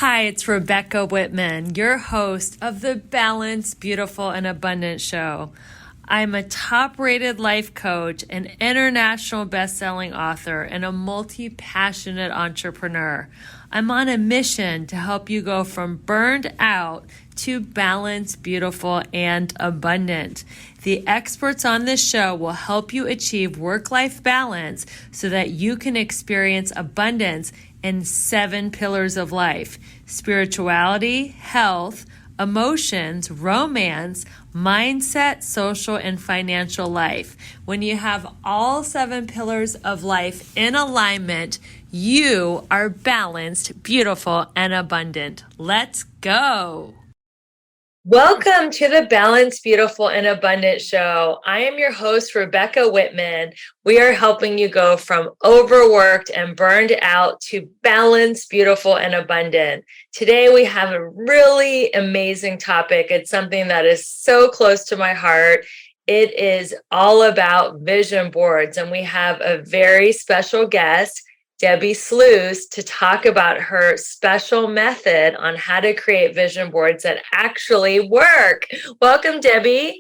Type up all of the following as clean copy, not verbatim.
Hi, it's Rebecca Whitman, your host of the Balanced, Beautiful, and Abundant Show. I'm a top-rated life coach, an international best-selling author, and a multi-passionate entrepreneur. I'm on a mission to help you go from burned out to balanced, beautiful, and abundant. The experts on this show will help you achieve work-life balance so that you can experience abundance in 7 pillars of life: spirituality, health, emotions, romance, mindset, social, and financial life. When you have all 7 pillars of life in alignment, you are balanced, beautiful, and abundant. Let's go. Welcome to the Balanced, Beautiful, and Abundant Show. I am your host, Rebecca Whitman. We are helping you go from overworked and burned out to balanced, beautiful, and abundant. Today, we have a really amazing topic. It's something that is so close to my heart. It is all about vision boards, and we have a very special guest, Debbi Sluys, to talk about her special method on how to create vision boards that actually work. Welcome, Debbi.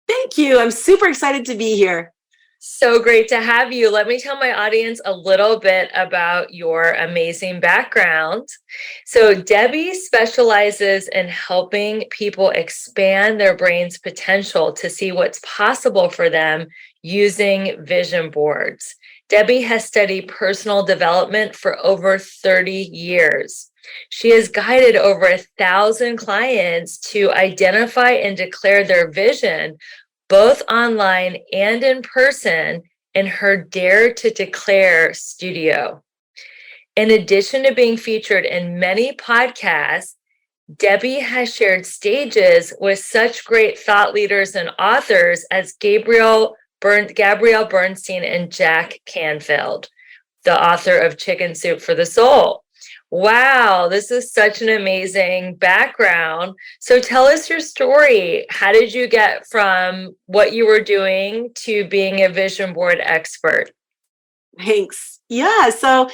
Thank you. I'm super excited to be here. So great to have you. Let me tell my audience a little bit about your amazing background. So Debbi specializes in helping people expand their brain's potential to see what's possible for them using vision boards. Debbi has studied personal development for over 30 years. She has guided over 1,000 clients to identify and declare their vision, both online and in person, in her Dare to Declare studio. In addition to being featured in many podcasts, Debbi has shared stages with such great thought leaders and authors as Gabrielle Bernstein and Jack Canfield, the author of Chicken Soup for the Soul. Wow, this is such an amazing background. So tell us your story. How did you get from what you were doing to being a vision board expert? Thanks. Yeah, so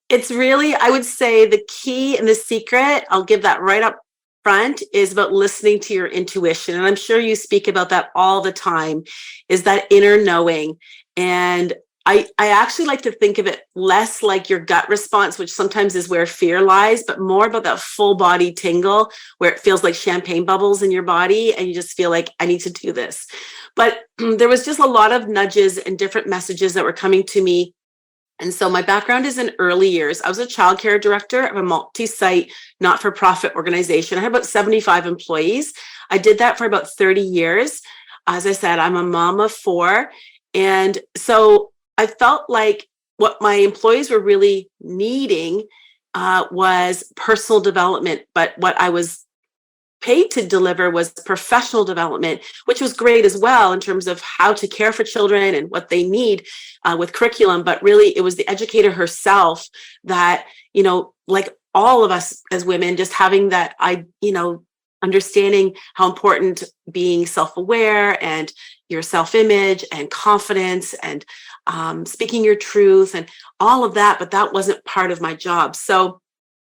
it's really, I would say the key and the secret, I'll give that right up front, is about listening to your intuition. And I'm sure you speak about that all the time, is that inner knowing. And I actually like to think of it less like your gut response, which sometimes is where fear lies, but more about that full body tingle where it feels like champagne bubbles in your body and you just feel like, I need to do this. But there was just a lot of nudges and different messages that were coming to me. And so my background is in early years. I was a childcare director of a multi-site, not-for-profit organization. I had about 75 employees. I did that for about 30 years. As I said, I'm a mom of 4. And so I felt like what my employees were really needing was personal development. But what I was paid to deliver was professional development, which was great as well in terms of how to care for children and what they need with curriculum. But really, it was the educator herself that, like all of us as women, just having that, understanding how important being self-aware and your self-image and confidence and speaking your truth and all of that. But that wasn't part of my job. So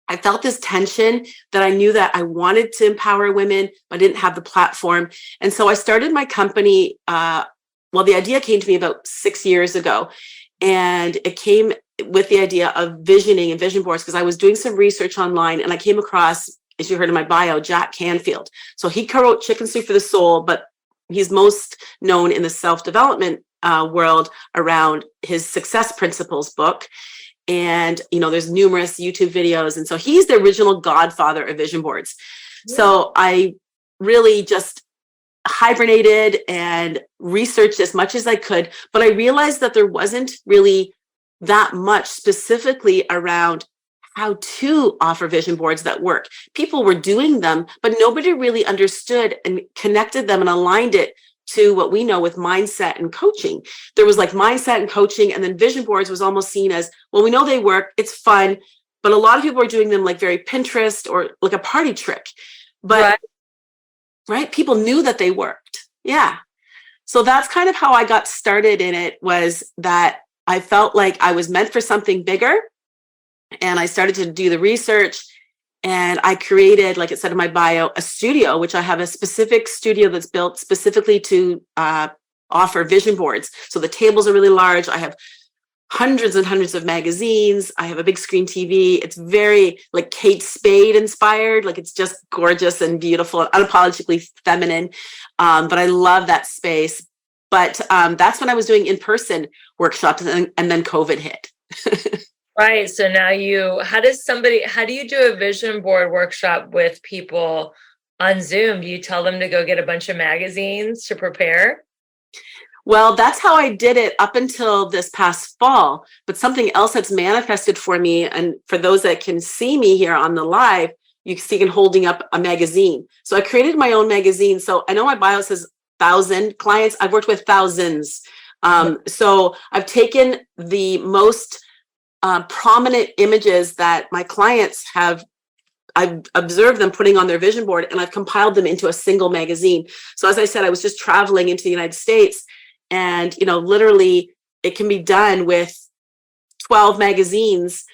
I felt this tension that I knew that I wanted to empower women, but I didn't have the platform. And so I started my company. The idea came to me about 6 years ago, and it came with the idea of visioning and vision boards because I was doing some research online and I came across, as you heard in my bio, Jack Canfield. So he co-wrote Chicken Soup for the Soul, but he's most known in the self-development world around his Success Principles book. And, there's numerous YouTube videos. And so he's the original godfather of vision boards. Yeah. So I really just hibernated and researched as much as I could. But I realized that there wasn't really that much specifically around how to offer vision boards that work. People were doing them, but nobody really understood and connected them and aligned it to what we know with mindset and coaching. There was like mindset and coaching, and then vision boards was almost seen as, well, we know they work, it's fun, but a lot of people are doing them like very Pinterest or like a party trick. But right, people knew that they worked. Yeah. So that's kind of how I got started in it, was that I felt like I was meant for something bigger. And I started to do the research. And I created, like it said in my bio, a studio, which I have a specific studio that's built specifically to offer vision boards. So the tables are really large. I have hundreds and hundreds of magazines. I have a big screen TV. It's very like Kate Spade inspired. Like it's just gorgeous and beautiful, unapologetically feminine. But I love that space. But that's when I was doing in-person workshops, and then COVID hit. Right. So now how do you do a vision board workshop with people on Zoom? Do you tell them to go get a bunch of magazines to prepare? Well, that's how I did it up until this past fall. But something else that's manifested for me, and for those that can see me here on the live, you see me holding up a magazine. So I created my own magazine. So I know my bio says 1,000 clients. I've worked with thousands. So I've taken the most prominent images that my clients have. I've observed them putting on their vision board, and I've compiled them into a single magazine. So as I said, I was just traveling into the United States, and literally it can be done with 12 magazines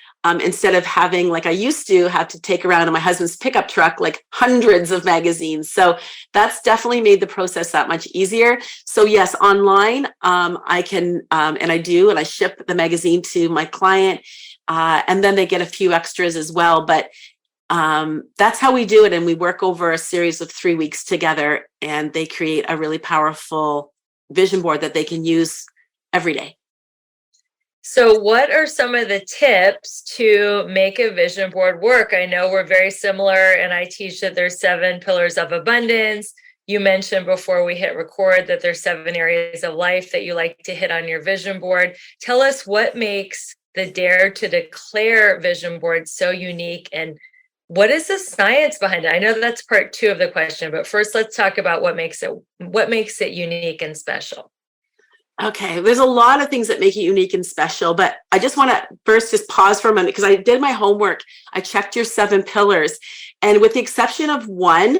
instead of having, like I used to have to take around in my husband's pickup truck, like hundreds of magazines. So that's definitely made the process that much easier. So yes, online, I can, and I do, and I ship the magazine to my client, and then they get a few extras as well. But that's how we do it. And we work over a series of 3 weeks together, and they create a really powerful vision board that they can use every day. So what are some of the tips to make a vision board work? I know we're very similar, and I teach that there's 7 pillars of abundance. You mentioned before we hit record that there's 7 areas of life that you like to hit on your vision board. Tell us what makes the Dare to Declare vision board so unique, and what is the science behind it? I know that's part 2 of the question, but first let's talk about what makes it unique and special. Okay, there's a lot of things that make it unique and special, but I just want to first just pause for a minute because I did my homework. I checked your 7 pillars, and with the exception of 1,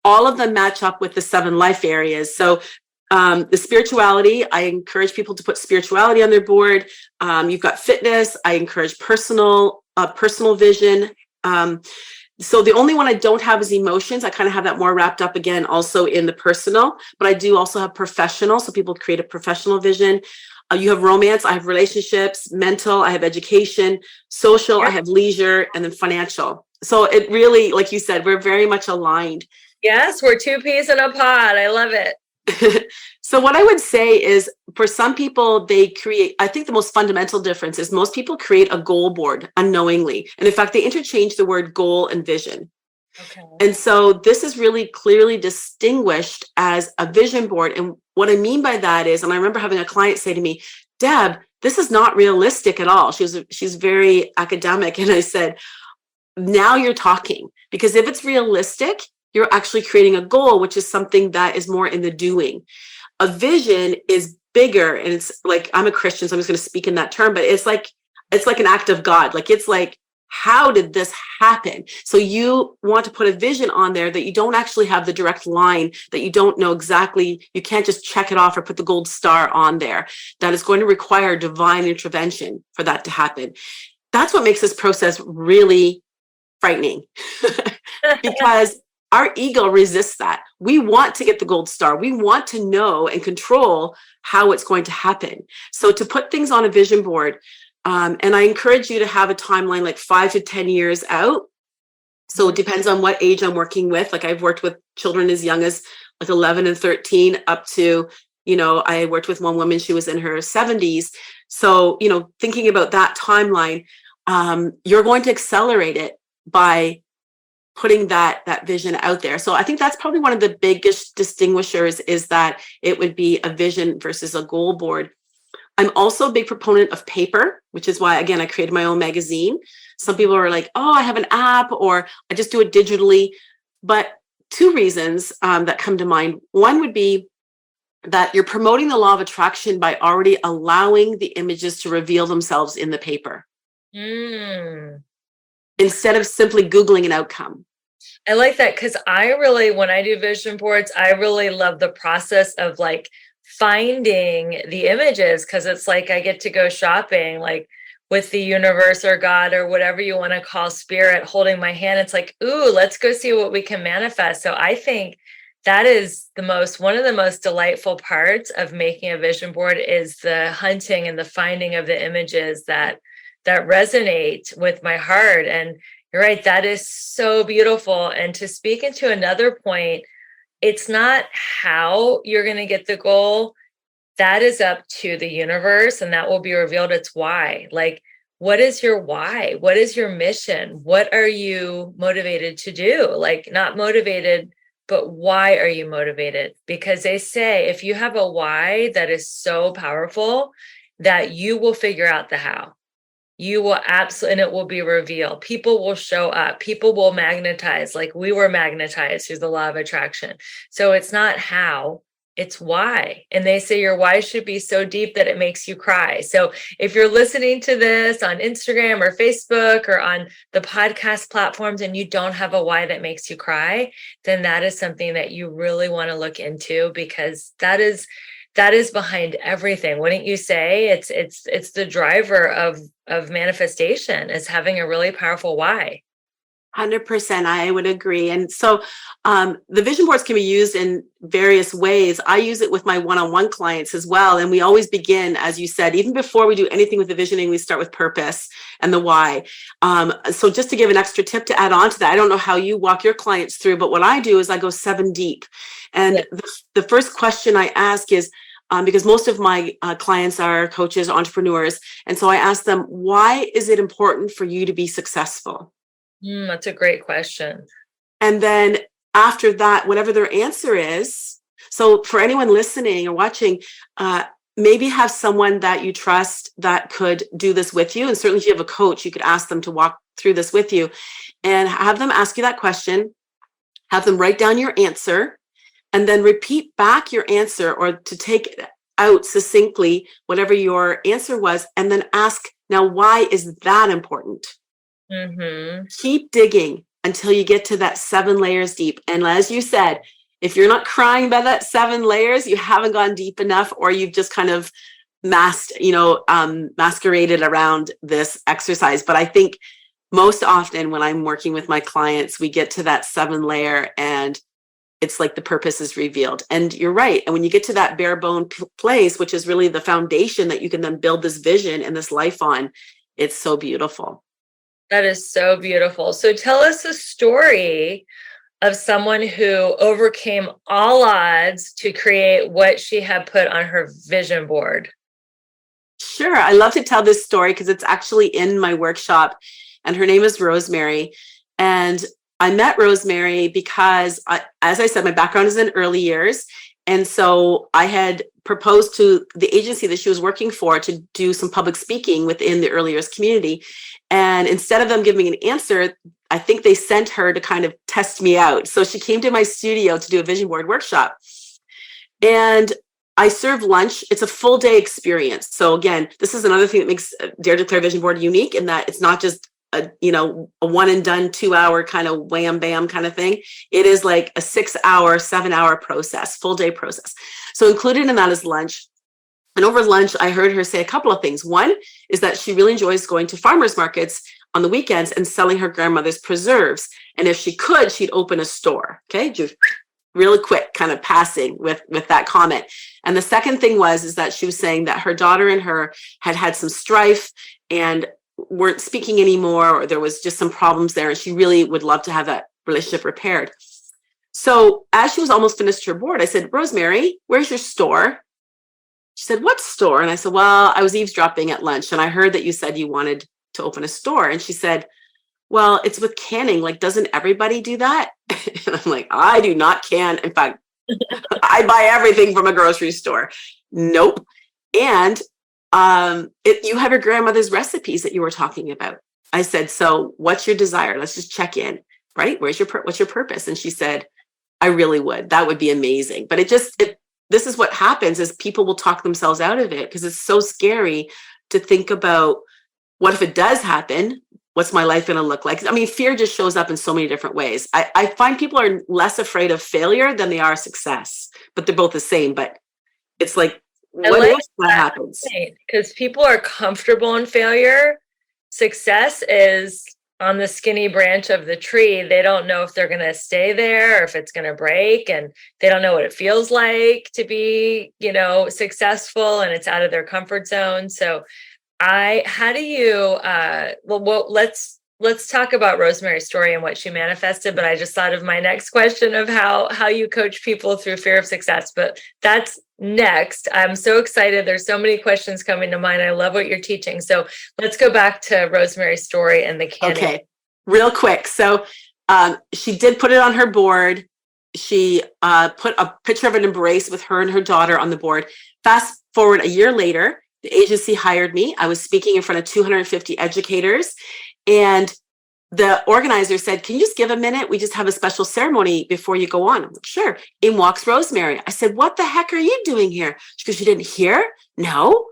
all of them match up with the 7 life areas. So the spirituality, I encourage people to put spirituality on their board. You've got fitness. I encourage personal vision. So the only one I don't have is emotions. I kind of have that more wrapped up again also in the personal, but I do also have professional. So people create a professional vision. You have romance. I have relationships, mental. I have education, social. I have leisure, and then financial. So it really, like you said, we're very much aligned. Yes, we're 2 peas in a pod. I love it. So what I would say is, for some people, I think the most fundamental difference is most people create a goal board unknowingly. And in fact, they interchange the word goal and vision. Okay. And so this is really clearly distinguished as a vision board. And what I mean by that is, and I remember having a client say to me, Deb, this is not realistic at all. She's very academic. And I said, now you're talking, because if it's realistic, you're actually creating a goal, which is something that is more in the doing. A vision is bigger, and it's like, I'm a Christian, so I'm just going to speak in that term, but it's like an act of God. Like, it's like, how did this happen? So you want to put a vision on there that you don't actually have the direct line, that you don't know exactly. You can't just check it off or put the gold star on there. That is going to require divine intervention for that to happen. That's what makes this process really frightening because our ego resists that. We want to get the gold star. We want to know and control how it's going to happen. So to put things on a vision board, and I encourage you to have a timeline like 5 to 10 years out. So it depends on what age I'm working with. Like, I've worked with children as young as like 11 and 13 up to, I worked with one woman, she was in her 70s. So, thinking about that timeline, you're going to accelerate it by putting that vision out there. So I think that's probably one of the biggest distinguishers, is that it would be a vision versus a goal board. I'm also a big proponent of paper, which is why, again, I created my own magazine. Some people are like, oh, I have an app, or I just do it digitally. But 2 reasons that come to mind. One would be that you're promoting the law of attraction by already allowing the images to reveal themselves in the paper. Instead of simply Googling an outcome. I like that, because when I do vision boards, I really love the process of like finding the images, because it's like I get to go shopping. Like, with the universe or God or whatever you want to call spirit holding my hand. It's like, ooh, let's go see what we can manifest. So I think that is one of the most delightful parts of making a vision board is the hunting and the finding of the images that resonate with my heart. And you're right, that is so beautiful. And to speak into another point, it's not how you're going to get the goal. That is up to the universe, and that will be revealed. It's why. Like, what is your why? What is your mission? What are you motivated to do? Like, not motivated, but why are you motivated? Because they say if you have a why that is so powerful that you will figure out the how. You will absolutely, and it will be revealed. People will show up. People will magnetize, like we were magnetized through the law of attraction. So it's not how, it's why. And they say your why should be so deep that it makes you cry. So if you're listening to this on Instagram or Facebook or on the podcast platforms and you don't have a why that makes you cry, then that is something that you really want to look into, because that is behind everything. Wouldn't you say? It's the driver of manifestation, is having a really powerful why. 100%, I would agree. And so the vision boards can be used in various ways. I use it with my one-on-one clients as well. And we always begin, as you said, even before we do anything with the visioning, we start with purpose and the why. So just to give an extra tip to add on to that, I don't know how you walk your clients through, but what I do is I go 7 deep. And the first question I ask is, because most of my clients are coaches, entrepreneurs. And so I ask them, why is it important for you to be successful? That's a great question. And then after that, whatever their answer is, so for anyone listening or watching, maybe have someone that you trust that could do this with you. And certainly if you have a coach, you could ask them to walk through this with you and have them ask you that question, have them write down your answer, and then repeat back your answer, or to take out succinctly whatever your answer was, and then ask, now, why is that important? Mm-hmm. Keep digging until you get to that 7 layers deep. And as you said, if you're not crying by that 7 layers, you haven't gone deep enough, or you've just kind of masqueraded around this exercise. But I think most often when I'm working with my clients, we get to that 7 layer and it's like the purpose is revealed. And you're right. And when you get to that bare bone place, which is really the foundation that you can then build this vision and this life on, it's so beautiful. That is so beautiful. So tell us a story of someone who overcame all odds to create what she had put on her vision board. Sure. I love to tell this story because it's actually in my workshop, and her name is Rosemary. And I met Rosemary because, as I said, my background is in early years. And so I had proposed to the agency that she was working for to do some public speaking within the early years community. And instead of them giving an answer, I think they sent her to kind of test me out. So she came to my studio to do a vision board workshop. And I serve lunch. It's a full day experience. So again, this is another thing that makes Dare Declare Vision Board unique, in that it's not just a one and done 2-hour kind of wham bam kind of thing. It is like a 6-hour, 7-hour process, full day process. So included in that is lunch. And over lunch, I heard her say a couple of things. One is that she really enjoys going to farmers markets on the weekends and selling her grandmother's preserves. And if she could, she'd open a store. Okay, just really quick, kind of passing with that comment. And the second thing is that she was saying that her daughter and her had some strife and weren't speaking anymore, or there was just some problems there, and she really would love to have that relationship repaired. So as she was almost finished her board, I said, Rosemary, where's your store? She said, what store? And I said, well, I was eavesdropping at lunch and I heard that you said you wanted to open a store. And she said, well, it's with canning. Like, doesn't everybody do that? And I'm like, I do not can. In fact, I buy everything from a grocery store. Nope. And you have your grandmother's recipes that you were talking about. I said, so what's your desire? Let's just check in, right? What's your purpose? And she said, I really would. That would be amazing. But this is what happens, is people will talk themselves out of it because it's so scary to think about, what if it does happen? What's my life going to look like? I mean, fear just shows up in so many different ways. I find people are less afraid of failure than they are success, but they're both the same. But it's like I What like if that happens? because people are comfortable in failure. Success is on the skinny branch of the tree. They don't know if they're going to stay there or if it's going to break, and they don't know what it feels like to be, successful, and it's out of their comfort zone. So how do you, let's talk about Rosemary's story and what she manifested, but I just thought of my next question of how you coach people through fear of success, but that's next. I'm so excited. There's so many questions coming to mind. I love what you're teaching. So let's go back to Rosemary's story and the canning. Okay, real quick. So she did put it on her board. She put a picture of an embrace with her and her daughter on the board. Fast forward a year later, the agency hired me. I was speaking in front of 250 educators, and the organizer said, "Can you just give a minute? We just have a special ceremony before you go on." I'm like, "Sure." In walks Rosemary. I said, "What the heck are you doing here?" She goes, "You didn't hear?" "No,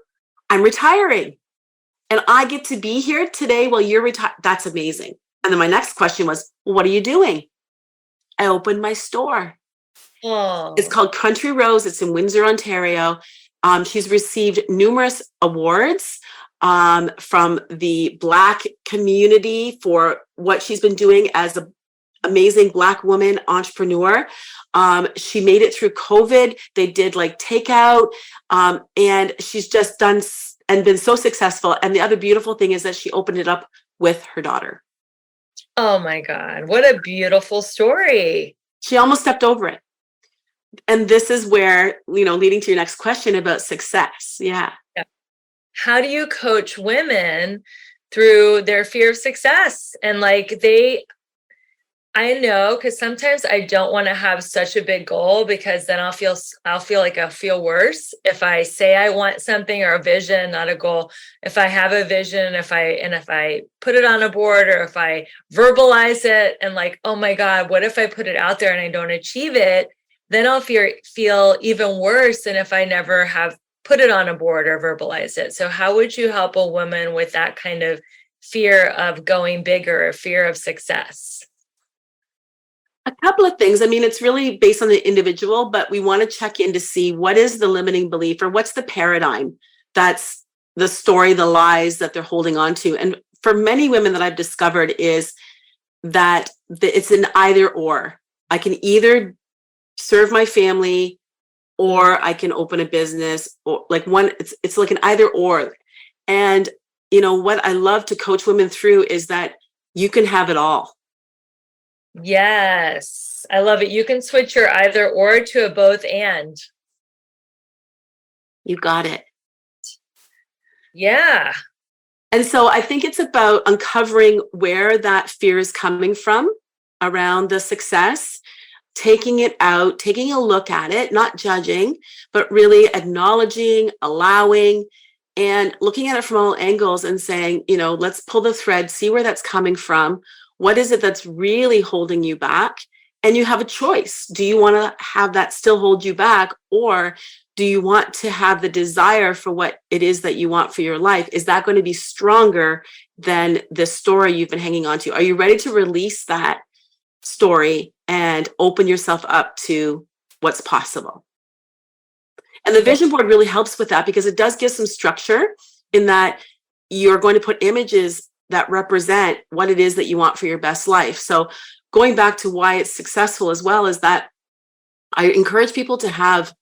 I'm retiring. And I get to be here today while you're retired." That's amazing. And then my next question was, "Well, what are you doing?" "I opened my store." Oh. It's called Country Rose. It's in Windsor, Ontario. She's received numerous awards from the Black community for what she's been doing as an amazing Black woman entrepreneur. She made it through COVID. They did like takeout, and she's just done and been so successful. And the other beautiful thing is that she opened it up with her daughter. Oh my God, what a beautiful story. She almost stepped over it. And this is where, leading to your next question about success. Yeah. How do you coach women through their fear of success? And I know, because sometimes I don't want to have such a big goal, because then I'll feel like I'll feel worse if I say I want something, or a vision, not a goal. If I have a vision, if I put it on a board, or if I verbalize it and like, oh my God, what if I put it out there and I don't achieve it? Then I'll feel even worse than if I never have put it on a board or verbalize it. So how would you help a woman with that kind of fear of going bigger, or fear of success? A couple of things. I mean, it's really based on the individual, but we want to check in to see what is the limiting belief, or what's the paradigm that's the story, the lies that they're holding on to. And for many women that I've discovered is that it's an either or. I can either serve my family, or I can open a business, or it's like an either or. And what I love to coach women through is that you can have it all. Yes, I love it. You can switch your either or to a both and. You got it. Yeah. And so I think it's about uncovering where that fear is coming from around the success, taking it out, taking a look at it, not judging, but really acknowledging, allowing, and looking at it from all angles and saying, let's pull the thread, see where that's coming from. What is it that's really holding you back? And you have a choice. Do you want to have that still hold you back? Or do you want to have the desire for what it is that you want for your life? Is that going to be stronger than the story you've been hanging on to? Are you ready to release that story and open yourself up to what's possible? And the vision board really helps with that, because it does give some structure in that you're going to put images that represent what it is that you want for your best life. So going back to why it's successful as well, is that I encourage people to have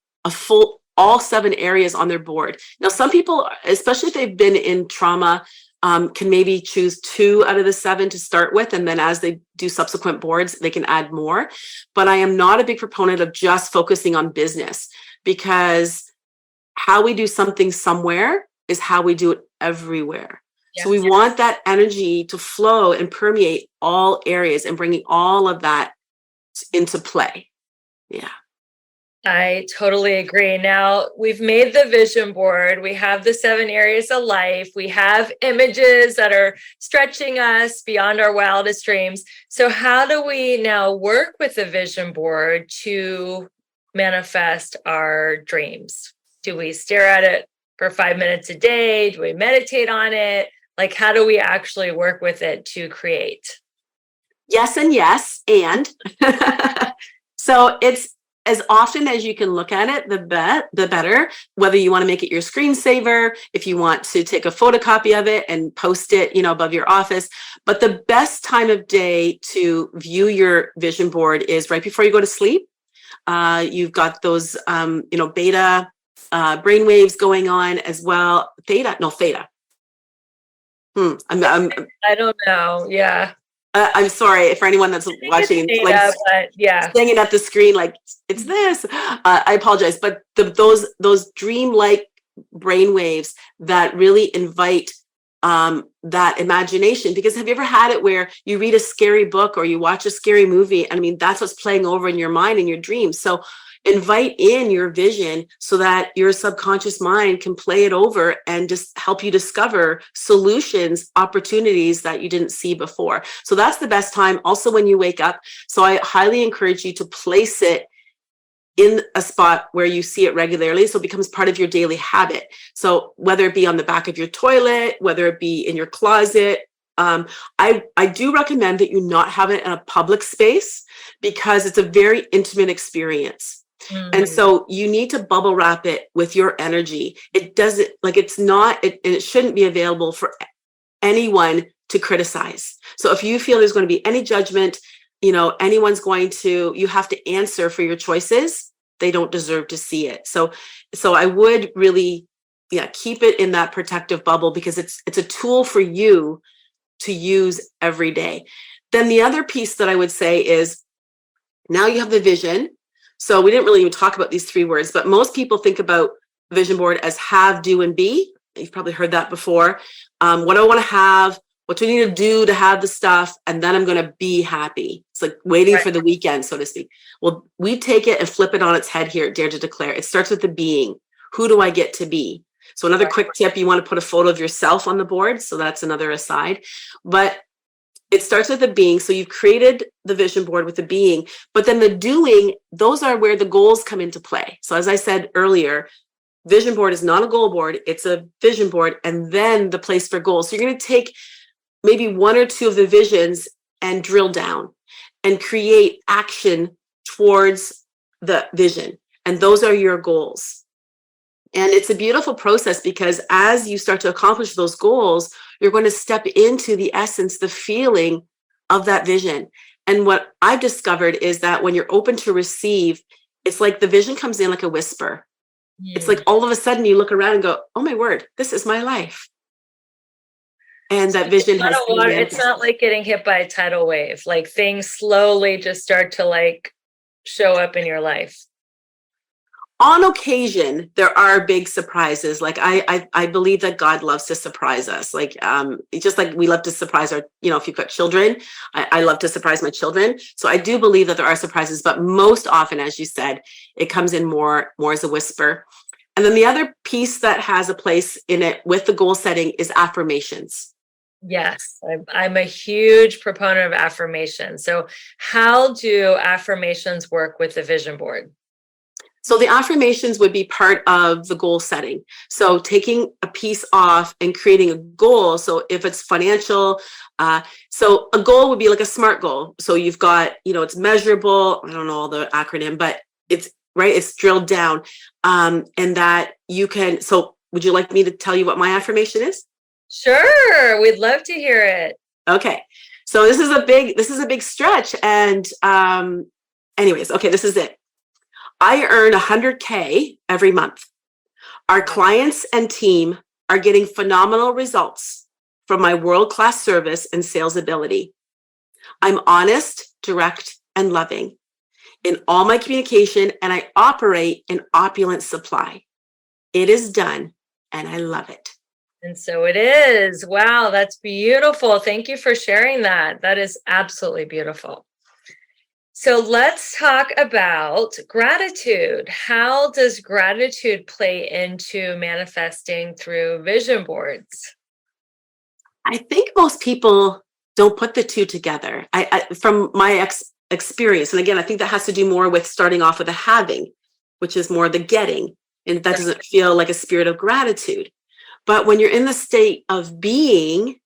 all 7 areas on their board. Now, some people, especially if they've been in trauma, can maybe choose 2 out of the 7 to start with. And then as they do subsequent boards, they can add more. But I am not a big proponent of just focusing on business, because how we do something somewhere is how we do it everywhere. So we want that energy to flow and permeate all areas, and bringing all of that into play. Yeah. I totally agree. Now, we've made the vision board. We have the 7 areas of life. We have images that are stretching us beyond our wildest dreams. So how do we now work with the vision board to manifest our dreams? Do we stare at it for 5 minutes a day? Do we meditate on it? Like, how do we actually work with it to create? Yes and yes. And so as often as you can look at it, the better, whether you want to make it your screensaver, if you want to take a photocopy of it and post it, above your office. But the best time of day to view your vision board is right before you go to sleep. You've got those, beta brain waves going on as well. Theta. I don't know. Yeah. I'm sorry for anyone that's watching, data, but yeah, staying at the screen like it's this. I apologize, but those dream-like brain waves that really invite that imagination. Because have you ever had it where you read a scary book or you watch a scary movie? I mean, that's what's playing over in your mind and your dreams. So invite in your vision so that your subconscious mind can play it over and just help you discover solutions, opportunities that you didn't see before. So that's the best time. Also, when you wake up. So I highly encourage you to place it in a spot where you see it regularly, so it becomes part of your daily habit. So whether it be on the back of your toilet, whether it be in your closet, I do recommend that you not have it in a public space because it's a very intimate experience. And so you need to bubble wrap it with your energy. It doesn't, like, it's not, it shouldn't be available for anyone to criticize. So if you feel there's going to be any judgment, anyone's going to, you have to answer for your choices. They don't deserve to see it. So I would really, keep it in that protective bubble because it's a tool for you to use every day. Then the other piece that I would say is now you have the vision. So we didn't really even talk about these 3 words, but most people think about vision board as have, do, and be. You've probably heard that before. What do I want to have? What do I need to do to have the stuff? And then I'm going to be happy. It's like waiting for the weekend, so to speak. Well, we take it and flip it on its head here at Dare to Declare. It starts with the being. Who do I get to be? So another quick tip, you want to put a photo of yourself on the board. So that's another aside. But it starts with the being. So you've created the vision board with the being, but then the doing, those are where the goals come into play. So as I said earlier, vision board is not a goal board. It's a vision board and then the place for goals. So you're going to take maybe 1 or 2 of the visions and drill down and create action towards the vision. And those are your goals. And it's a beautiful process because as you start to accomplish those goals, you're going to step into the essence, the feeling of that vision. And what I've discovered is that when you're open to receive, it's like the vision comes in like a whisper. It's like all of a sudden you look around and go, oh my word, this is my life. And that vision has it's not like getting hit by a tidal wave. Like things slowly just start to show up in your life. On occasion, there are big surprises. Like I believe that God loves to surprise us. Like just like we love to surprise our, if you've got children, I love to surprise my children. So I do believe that there are surprises, but most often, as you said, it comes in more as a whisper. And then the other piece that has a place in it with the goal setting is affirmations. Yes, I'm a huge proponent of affirmations. So how do affirmations work with the vision board? So the affirmations would be part of the goal setting. So taking a piece off and creating a goal. So if it's financial, so a goal would be like a SMART goal. So you've got, it's measurable. I don't know all the acronym, but it's right. It's drilled down, and that you can. So would you like me to tell you what my affirmation is? Sure, we'd love to hear it. Okay, so this is a big stretch, and anyways, okay, this is it. I earn 100K every month. Our clients and team are getting phenomenal results from my world-class service and sales ability. I'm honest, direct, and loving in all my communication, and I operate in opulent supply. It is done, and I love it. And so it is. Wow, that's beautiful. Thank you for sharing that. That is absolutely beautiful. So let's talk about gratitude. How does gratitude play into manifesting through vision boards? I think most people don't put the two together. I from my experience, and again, I think that has to do more with starting off with a having, which is more the getting, and that doesn't feel like a spirit of gratitude. But when you're in the state of being,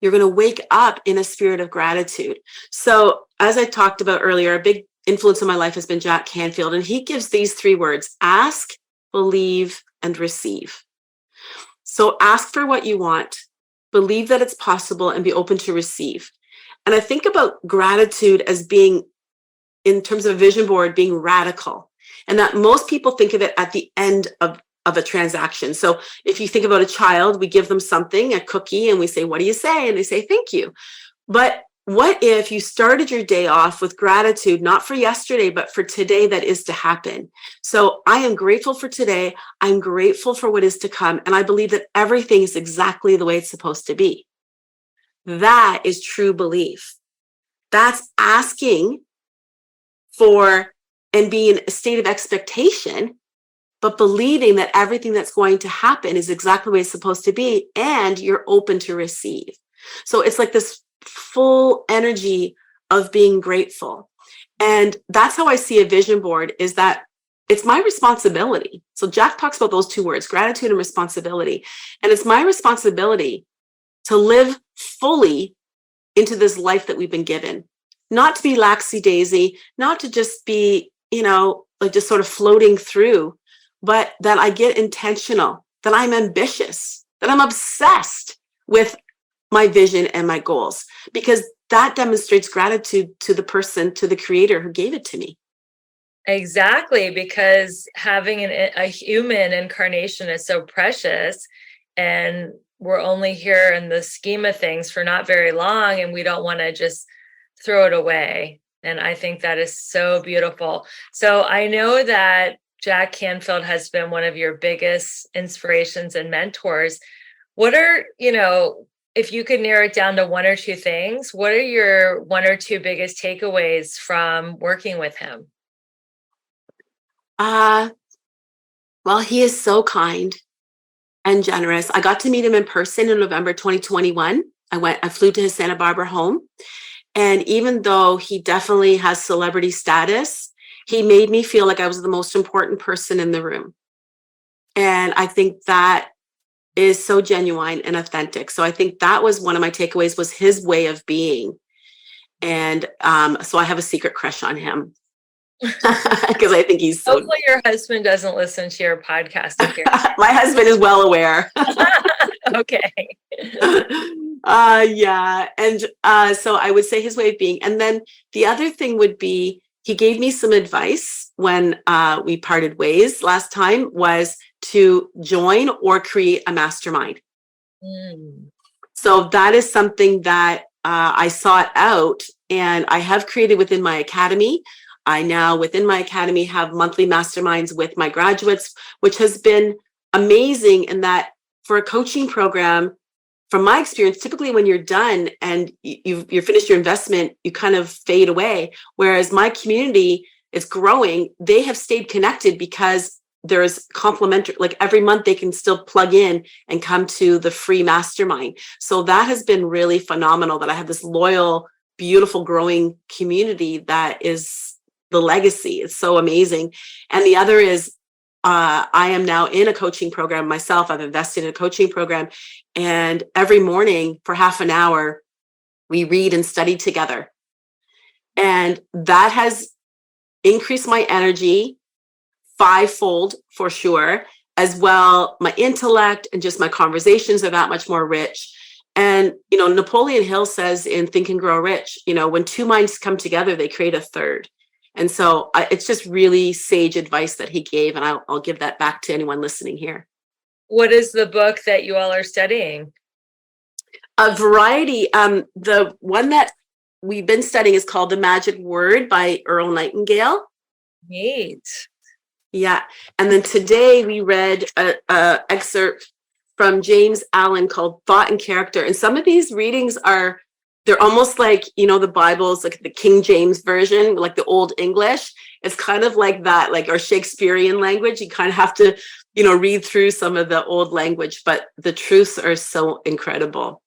you're going to wake up in a spirit of gratitude. So as I talked about earlier, a big influence in my life has been Jack Canfield. And he gives these 3 words: ask, believe, and receive. So ask for what you want, believe that it's possible, and be open to receive. And I think about gratitude as being, in terms of a vision board, being radical. And that most people think of it at the end of a transaction. So if you think about a child, we give them something, a cookie, and we say, what do you say? And they say, thank you. But what if you started your day off with gratitude, not for yesterday, but for today that is to happen? So I am grateful for today. I'm grateful for what is to come. And I believe that everything is exactly the way it's supposed to be. That is true belief. That's asking for and being in a state of expectation, but believing that everything that's going to happen is exactly the way it's supposed to be, and you're open to receive. So it's like this full energy of being grateful. And that's how I see a vision board, is that it's my responsibility. So Jack talks about those 2 words, gratitude and responsibility. And it's my responsibility to live fully into this life that we've been given, not to be laxy-daisy, not to just be, like just sort of floating through, but that I get intentional, that I'm ambitious, that I'm obsessed with my vision and my goals, because that demonstrates gratitude to the person, to the creator who gave it to me. Exactly, because having a human incarnation is so precious, and we're only here in the scheme of things for not very long, and we don't want to just throw it away. And I think that is so beautiful. So I know that Jack Canfield has been one of your biggest inspirations and mentors. What are, if you could narrow it down to 1 or 2 things, what are your 1 or 2 biggest takeaways from working with him? Well, he is so kind and generous. I got to meet him in person in November 2021. I flew to his Santa Barbara home. And even though he definitely has celebrity status, he made me feel like I was the most important person in the room. And I think that is so genuine and authentic. So I think that was one of my takeaways, was his way of being. And so I have a secret crush on him because I think he's so... Hopefully your husband doesn't listen to your podcast. My husband is well aware. Okay. Yeah. And so I would say his way of being. And then the other thing would be, he gave me some advice when we parted ways last time, was to join or create a mastermind. So that is something that I sought out, and I have created within my academy. I now, within my academy, have monthly masterminds with my graduates, which has been amazing in that, for a coaching program, from my experience, typically when you're done and you're finished your investment, you kind of fade away. Whereas my community is growing. They have stayed connected because there's complimentary, like every month they can still plug in and come to the free mastermind. So that has been really phenomenal, that I have this loyal, beautiful, growing community that is the legacy. It's so amazing. And the other is, I am now in a coaching program myself. I've invested in a coaching program, and every morning for half an hour, we read and study together. And that has increased my energy 5-fold for sure, as well. My intellect and just my conversations are that much more rich. And, Napoleon Hill says in Think and Grow Rich, when 2 minds come together, they create a third. And so it's just really sage advice that he gave. And I'll give that back to anyone listening here. What is the book that you all are studying? A variety. The one that we've been studying is called The Magic Word by Earl Nightingale. Neat. Yeah. And then today we read an excerpt from James Allen called Thought and Character. And some of these readings they're almost like, the Bible's like the King James version, like the Old English. It's kind of like that, like our Shakespearean language. You kind of have to, read through some of the old language, but the truths are so incredible.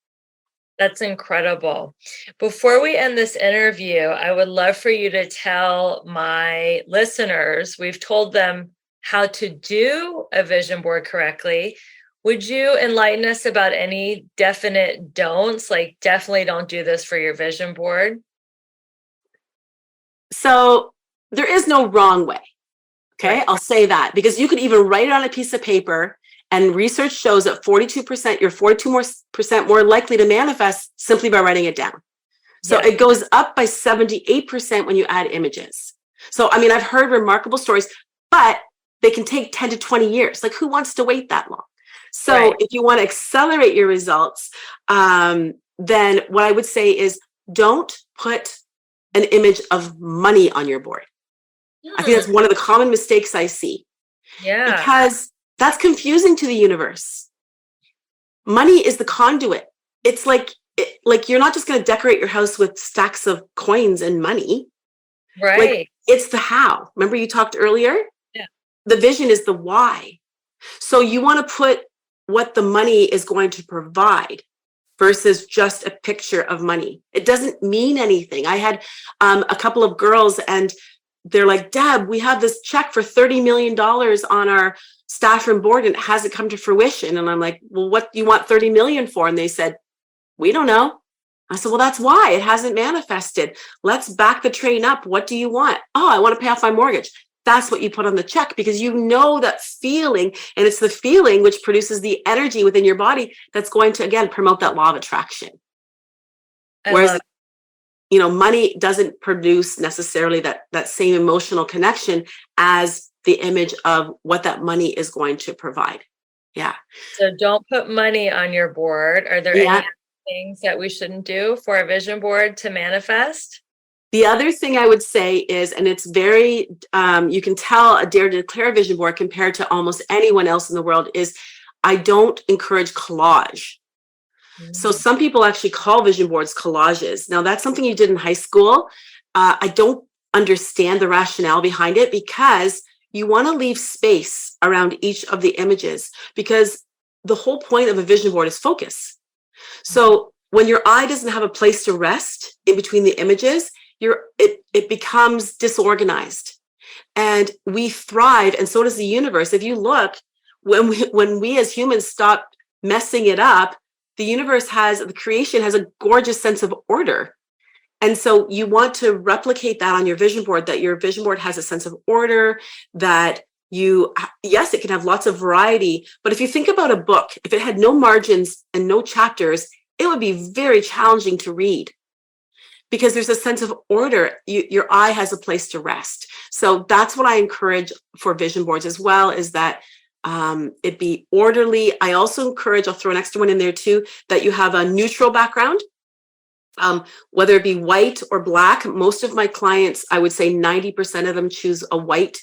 That's incredible. Before we end this interview, I would love for you to tell my listeners, we've told them how to do a vision board correctly. Would you enlighten us about any definite don'ts, like definitely don't do this for your vision board? So there is no wrong way. Okay. Right. I'll say that because you could even write it on a piece of paper, and research shows that 42%, you're 42% more likely to manifest simply by writing it down. So it goes up by 78% when you add images. So, I mean, I've heard remarkable stories, but they can take 10 to 20 years. Like, who wants to wait that long? So if you want to accelerate your results, then what I would say is don't put an image of money on your board. I think that's one of the common mistakes I see. Yeah. Because that's confusing to the universe. Money is the conduit. It's like you're not just going to decorate your house with stacks of coins and money. Right. Like, it's the how. Remember you talked earlier? Yeah. The vision is the why. So you want to put what the money is going to provide versus just a picture of money. It doesn't mean anything. I had a couple of girls, and they're like, Deb, we have this check for $30 million on our staff room board and it hasn't come to fruition. And I'm like, well, what do you want 30 million for? And they said, we don't know. I said, well, that's why it hasn't manifested. Let's back the train up. What do you want? Oh, I want to pay off my mortgage. That's what you put on the check, because you know that feeling, and it's the feeling which produces the energy within your body that's going to, again, promote that law of attraction. Whereas, you know, money doesn't produce necessarily that same emotional connection as the image of what that money is going to provide. Yeah. So don't put money on your board. Are there any things that we shouldn't do for a vision board to manifest? The other thing I would say is, and it's very, you can tell a Dare to Declare vision board compared to almost anyone else in the world, is I don't encourage collage. Mm-hmm. So some people actually call vision boards collages. Now, that's something you did in high school. I don't understand the rationale behind it, because you want to leave space around each of the images, because the whole point of a vision board is focus. So when your eye doesn't have a place to rest in between the images, it becomes disorganized. And we thrive, and so does the universe. If you look, when we as humans stop messing it up, the creation has a gorgeous sense of order. And so you want to replicate that on your vision board, that your vision board has a sense of order, that yes, it can have lots of variety. But if you think about a book, if it had no margins and no chapters, it would be very challenging to read, because there's a sense of order. Your eye has a place to rest. So that's what I encourage for vision boards as well, is that it be orderly. I also encourage, I'll throw an extra one in there too, that you have a neutral background, whether it be white or black. Most of my clients, I would say 90% of them choose a white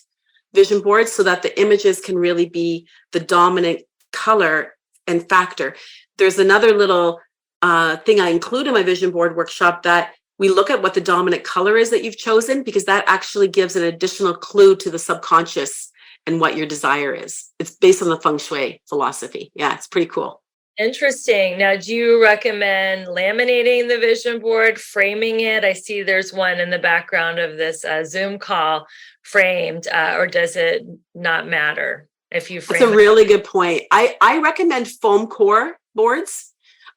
vision board, so that the images can really be the dominant color and factor. There's another little thing I include in my vision board workshop, that we look at what the dominant color is that you've chosen, because that actually gives an additional clue to the subconscious and what your desire is. It's based on the feng shui philosophy. Yeah, it's pretty cool. Interesting. Now, do you recommend laminating the vision board, framing it? I see there's one in the background of this Zoom call framed, or does it not matter if you frame it? That's a really good point. I recommend foam core boards.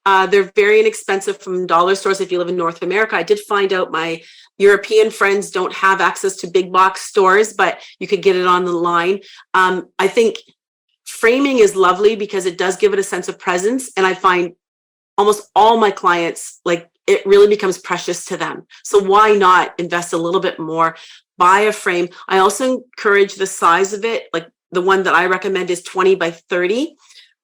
They're very inexpensive from dollar stores if you live in North America. I did find out my European friends don't have access to big box stores, but you could get it on the line. I think framing is lovely because it does give it a sense of presence. And I find almost all my clients, like, it really becomes precious to them. So why not invest a little bit more, buy a frame? I also encourage the size of it. Like, the one that I recommend is 20 by 30.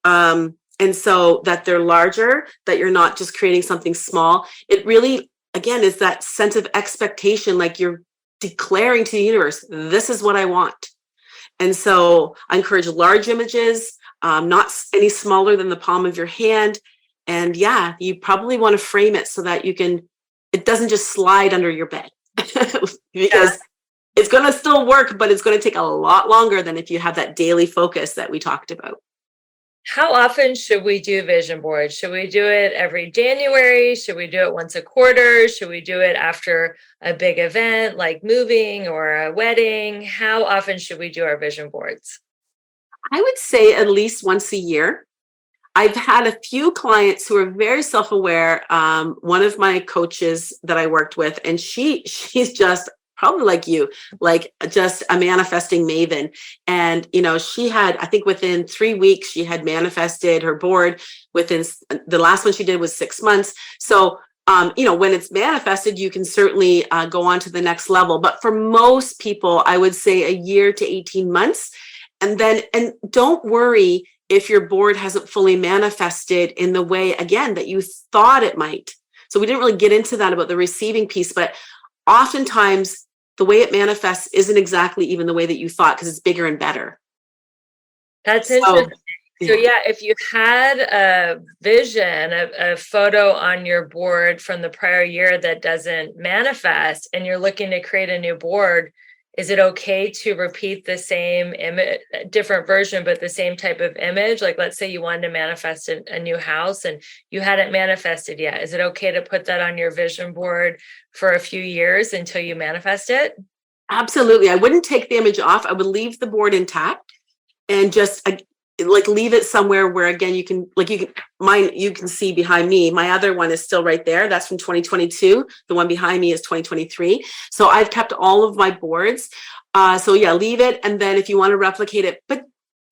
And so that they're larger, that you're not just creating something small. It really, again, is that sense of expectation, like you're declaring to the universe, this is what I want. And so I encourage large images, not any smaller than the palm of your hand. And yeah, you probably want to frame it so that it doesn't just slide under your bed because it's going to still work, but it's going to take a lot longer than if you have that daily focus that we talked about. How often should we do vision boards? Should we do it every January? Should we do it once a quarter? Should we do it after a big event like moving or a wedding? How often should we do our vision boards? I would say at least once a year. I've had a few clients who are very self-aware. One of my coaches that I worked with, and she's just probably like you, like just a manifesting maven. And, she had, I think within 3 weeks, she had manifested her board. Within the last one she did was 6 months. So, when it's manifested, you can certainly go on to the next level. But for most people, I would say a year to 18 months. And don't worry if your board hasn't fully manifested in the way, again, that you thought it might. So we didn't really get into that about the receiving piece, but oftentimes the way it manifests isn't exactly even the way that you thought, because it's bigger and better. That's interesting. So yeah, if you had a vision, a photo on your board from the prior year that doesn't manifest and you're looking to create a new board, is it okay to repeat the same image, different version, but the same type of image? Like, let's say you wanted to manifest a new house and you hadn't manifested yet. Is it okay to put that on your vision board for a few years until you manifest it? Absolutely. I wouldn't take the image off. I would leave the board intact and just leave it somewhere where, again, you can see behind me. My other one is still right there. That's from 2022. The one behind me is 2023. So I've kept all of my boards. So yeah, leave it. And then if you want to replicate it, but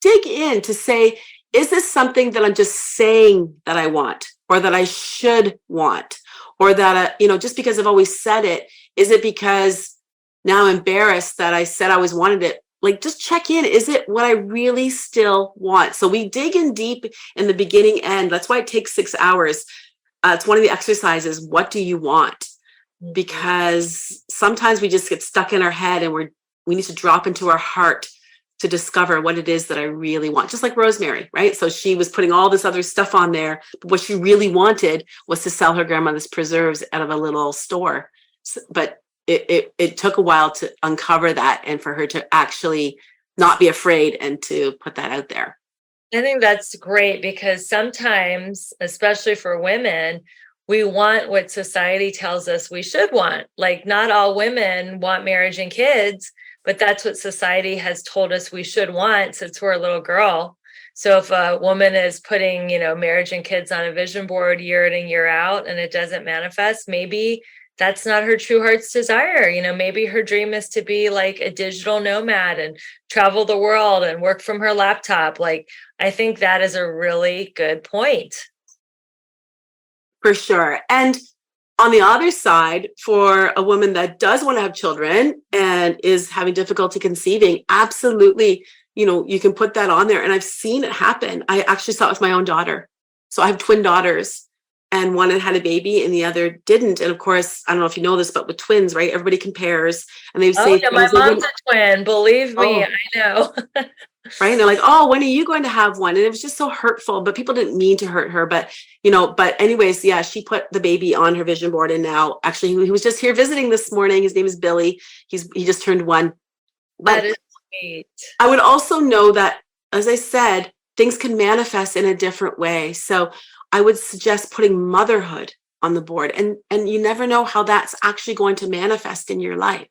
dig in to say, is this something that I'm just saying that I want, or that I should want, or that, just because I've always said it, is it because now I'm embarrassed that I said I always wanted it? Like, just check in. Is it what I really still want? So we dig in deep in the beginning end. That's why it takes 6 hours. It's one of the exercises. What do you want? Because sometimes we just get stuck in our head, and we need to drop into our heart to discover what it is that I really want. Just like Rosemary, right? So she was putting all this other stuff on there, but what she really wanted was to sell her grandmother's preserves out of a little store. But it took a while to uncover that, and for her to actually not be afraid and to put that out there. I think that's great, because sometimes, especially for women, we want what society tells us we should want. Like, not all women want marriage and kids, but that's what society has told us we should want since we're a little girl. So if a woman is putting, marriage and kids on a vision board year in and year out, and it doesn't manifest, maybe that's not her true heart's desire. Maybe her dream is to be like a digital nomad and travel the world and work from her laptop. Like, I think that is a really good point. For sure. And on the other side, for a woman that does want to have children and is having difficulty conceiving, absolutely, you can put that on there. And I've seen it happen. I actually saw it with my own daughter. So I have twin daughters, and one had a baby and the other didn't. And of course, I don't know if you know this, but with twins, right? Everybody compares, and they say, yeah, my mom's a twin. Believe me, I know. Right. And they're like, oh, when are you going to have one? And it was just so hurtful, but people didn't mean to hurt her. But anyways, yeah, she put the baby on her vision board. And now, actually, he was just here visiting this morning. His name is Billy. He just turned 1. But that is sweet. I would also know that, as I said, things can manifest in a different way. So I would suggest putting motherhood on the board, and you never know how that's actually going to manifest in your life.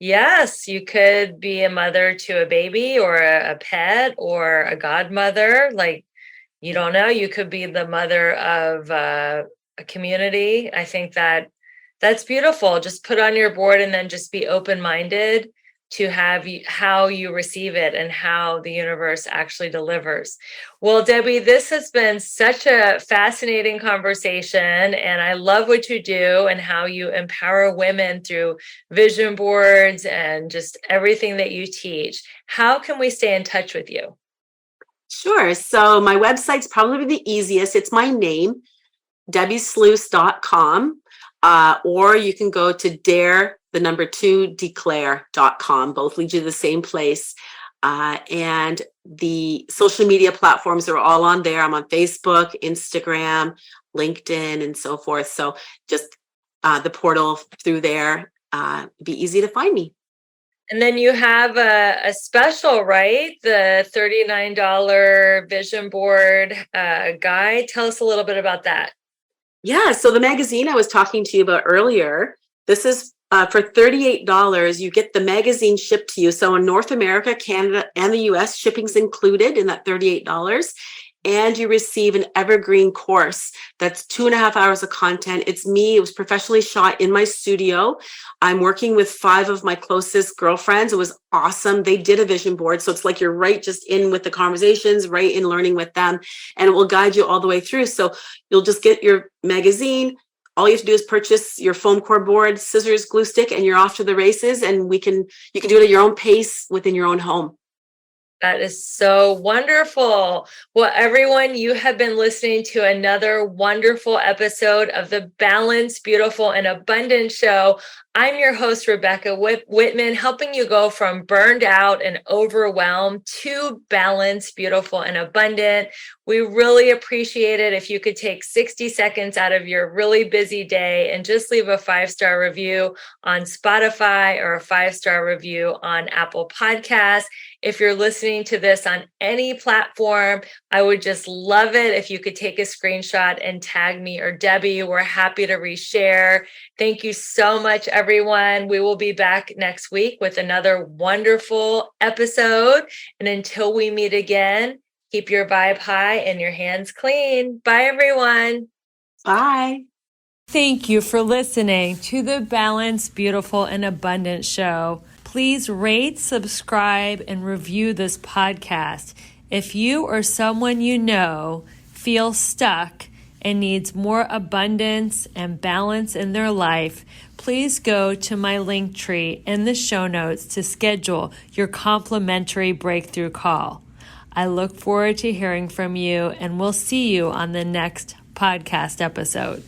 Yes, you could be a mother to a baby, or a pet, or a godmother. Like, you don't know. You could be the mother of a community. I think that's beautiful. Just put on your board, and then just be open-minded to how you receive it and how the universe actually delivers. Well, Debbi, this has been such a fascinating conversation, and I love what you do and how you empower women through vision boards and just everything that you teach. How can we stay in touch with you? Sure. So my website's probably the easiest. It's my name, DebbiSluys.com, or you can go to declare.com. Both lead you to the same place. And the social media platforms are all on there. I'm on Facebook, Instagram, LinkedIn, and so forth. So just the portal through there, be easy to find me. And then you have a special, right? The $39 vision board guide. Tell us a little bit about that. Yeah. So the magazine I was talking to you about earlier, this is for $38, you get the magazine shipped to you. So in North America, Canada, and the US, shipping's included in that $38. and you receive an evergreen course that's 2.5 hours of content. It's me. It was professionally shot in my studio. I'm working with 5 of my closest girlfriends. It was awesome. They did a vision board. So it's like you're right just in with the conversations, right in learning with them, and it will guide you all the way through. So you'll just get your magazine. All you have to do is purchase your foam core board, scissors, glue stick, and you're off to the races. And you can do it at your own pace within your own home. That is so wonderful. Well, everyone, you have been listening to another wonderful episode of the Balanced, Beautiful, and Abundant Show. I'm your host, Rebecca Whitman, helping you go from burned out and overwhelmed to balanced, beautiful, and abundant. We really appreciate it if you could take 60 seconds out of your really busy day and just leave a 5-star review on Spotify or a 5-star review on Apple Podcasts. If you're listening to this on any platform, I would just love it if you could take a screenshot and tag me or Debbie. We're happy to reshare. Thank you so much, everyone. We will be back next week with another wonderful episode. And until we meet again, keep your vibe high and your hands clean. Bye, everyone. Bye. Thank you for listening to the Balanced, Beautiful, and Abundant Show. Please rate, subscribe, and review this podcast. If you or someone you know feels stuck and needs more abundance and balance in their life, please go to my link tree in the show notes to schedule your complimentary breakthrough call. I look forward to hearing from you, and we'll see you on the next podcast episode.